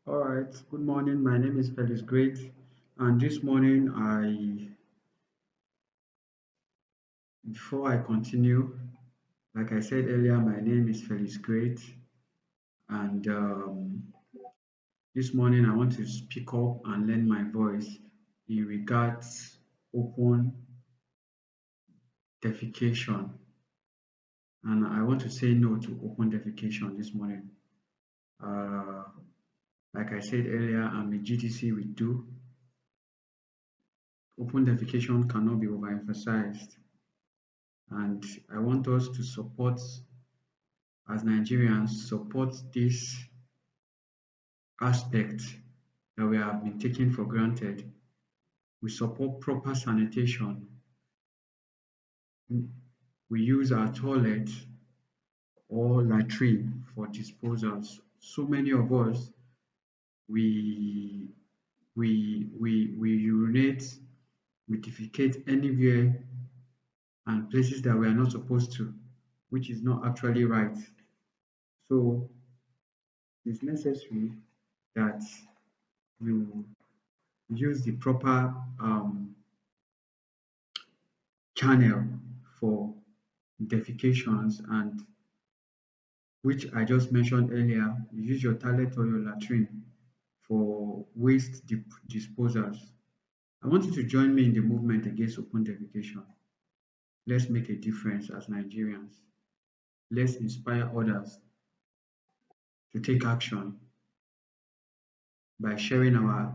All right, good morning. My name is Felix Great, and this morning, before I continue, like I said earlier, my name is Felix Great, and this morning I want to speak up and lend my voice in regards open defecation, and I want to say no to open defecation this morning. Uh, like I said earlier, I'm a GTC with do. Open defecation cannot be overemphasized. And I want us to support, as Nigerians, support this aspect that we have been taking for granted. We support proper sanitation. We use our toilet or latrine for disposals. So many of us, we we urinate, we defecate anywhere and places that we are not supposed to, which is not actually right. So it's necessary that you use the proper channel for defecations, and which I just mentioned earlier. You use your toilet or your latrine for waste disposals. I want you to join me in the movement against open defecation. Let's make a difference as Nigerians. Let's inspire others to take action by sharing our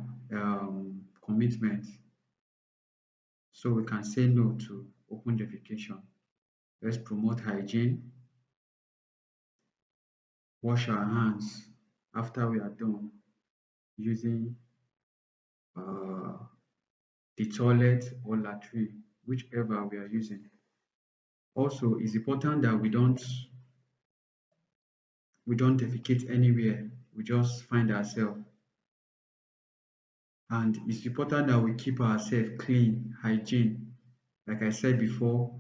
commitment so we can say no to open defecation. Let's promote hygiene, wash our hands after we are done using uh, the toilet or latrine, whichever we are using. Also, it's important that we don't defecate anywhere. We just find ourselves, and it's important that we keep ourselves clean, hygiene. Like I said before,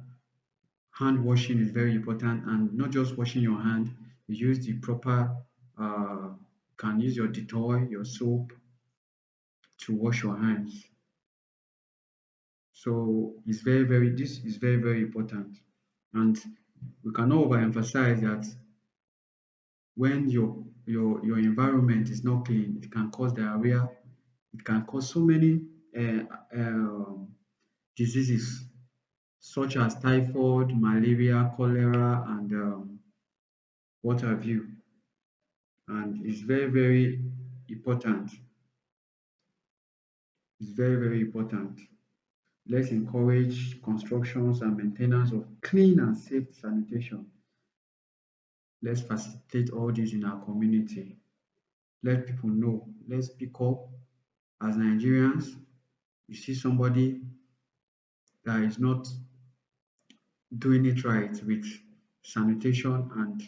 hand washing is very important, and not just washing your hand. You use the proper. You can use your Dettol, your soap to wash your hands. So this is very important, and we cannot overemphasize that when your environment is not clean, it can cause diarrhea. It can cause so many uh, um diseases such as typhoid, malaria, cholera, and what have you. And it's very important. It's very important. Let's encourage constructions and maintenance of clean and safe sanitation. Let's facilitate all this in our community. Let people know. Let's speak up as Nigerians. You see somebody that is not doing it right with sanitation and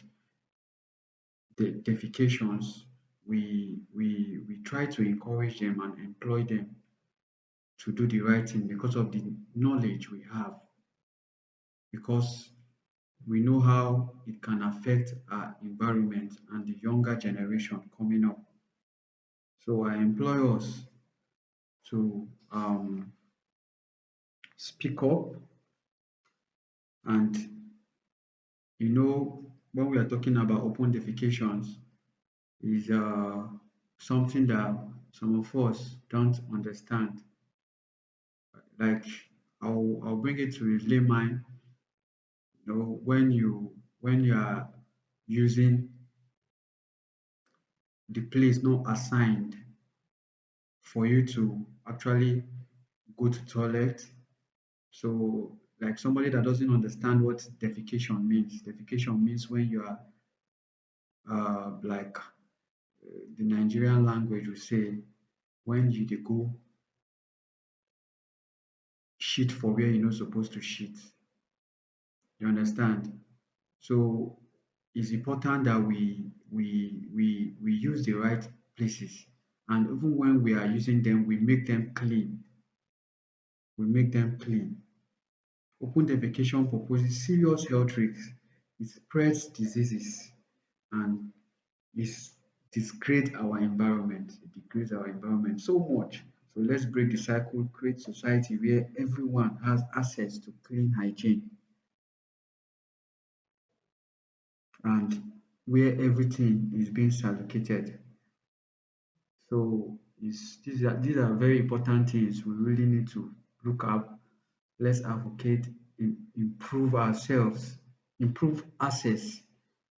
defecations. We try to encourage them and employ them to do the right thing because of the knowledge we have, because we know how it can affect our environment and the younger generation coming up. So I employ us to speak up, and when we are talking about open defecations is something that some of us don't understand. Like I'll bring it to a layman. When you are using the place not assigned for you to actually go to toilet. So like somebody that doesn't understand what defecation means. Defecation means when you are like the Nigerian language will say, when you dey go shit for where you're not supposed to shit. You understand? So it's important that we use the right places, and even when we are using them, we make them clean. We make them clean. Open defecation poses serious health risks. It spreads diseases and is degrade our environment. It degrades our environment so much. So let's break the cycle, create society where everyone has access to clean hygiene and where everything is being certificated. So these are very important things we really need to look up. Let's advocate, improve ourselves, improve access.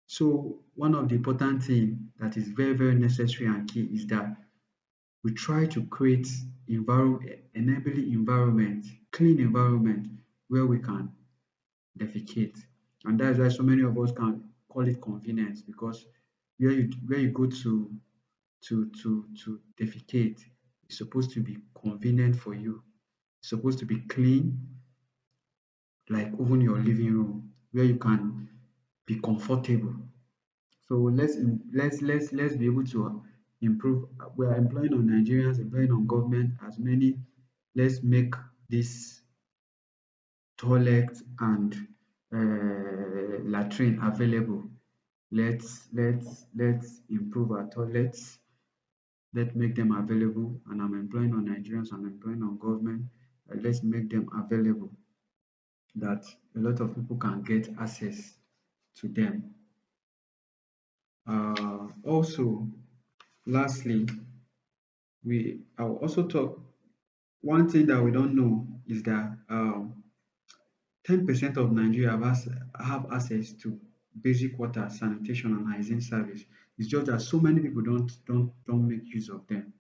So one of the important thing that is very, very necessary and key is that we try to create enabling environment, clean environment where we can defecate. And that's why so many of us can call it convenience, because where you go to defecate, it's supposed to be convenient for you. It's supposed to be clean, like even your living room, where you can be comfortable. So let's be able to improve. We are employing on Nigerians, employing on government as many. Let's make this toilet and latrine available. Let's improve our toilets. Let's make them available. And I'm employing on Nigerians. I'm employing on government. Let's make them available, that a lot of people can get access to them. Also, lastly, I'll also talk. One thing that we don't know is that 10% of Nigeria have access to basic water, sanitation, and hygiene service. It's just that so many people don't make use of them.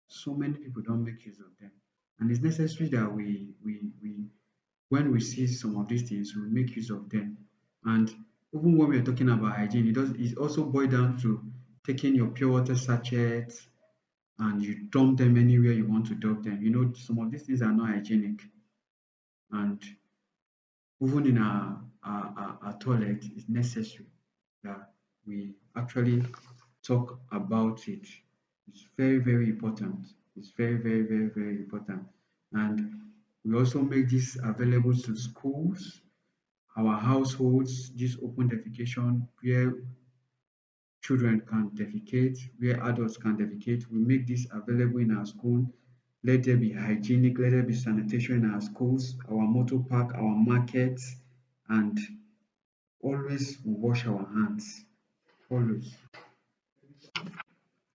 So many people don't make use of them, and it's necessary that we when we see some of these things, we make use of them. And even when we're talking about hygiene, it also boils down to taking your pure water sachets and you dump them anywhere you want to dump them. Some of these things are not hygienic, and even in our toilet, it's necessary that we actually talk about it. It's very, very important. It's very, very, very, very important. And we also make this available to schools, our households, this open defecation where children can defecate, where adults can defecate. We make this available in our school. Let there be hygienic, let there be sanitation in our schools, our motor park, our markets, and always wash our hands. Always.